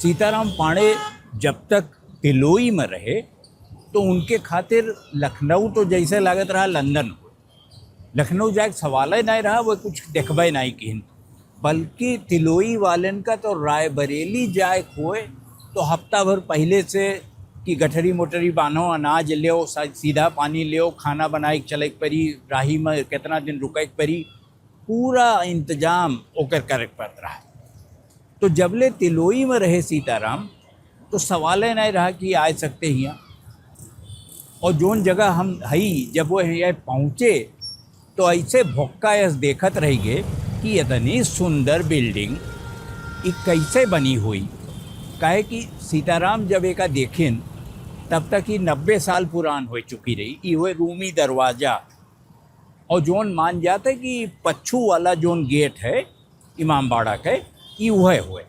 सीताराम पांडे जब तक तिलोई में रहे तो उनके खातिर लखनऊ तो जैसे लागत रहा लंदन। लखनऊ जाए सवाल ही नहीं रहा, वो कुछ देखबे नहीं किन। बल्कि तिलोई वालन का तो रायबरेली जाए हुए तो हफ्ता भर पहले से कि गठरी मोटरी बांधो, अनाज ले, सीधा पानी ले, खाना बनाए चले परी, राही में कितना दिन रुके परी, पूरा इंतजाम ओकर करे पड़ता रहा। तो जबले तिलोई में रहे सीताराम तो सवाल ही नहीं रहा कि आ सकते यहाँ। और जोन जगह हम हई जब वो यहाँ पहुँचे तो ऐसे भोक्का देखत रह गए कि इतनी सुंदर बिल्डिंग ये कैसे बनी हुई। काहे कि सीताराम जब एक देखें तब तक ही 90 साल पुरान हो चुकी रही। ये हुए रूमी दरवाज़ा और जोन मान जाते कि पच्छू वाला जोन गेट है इमामबाड़ा के, ये वह हुए।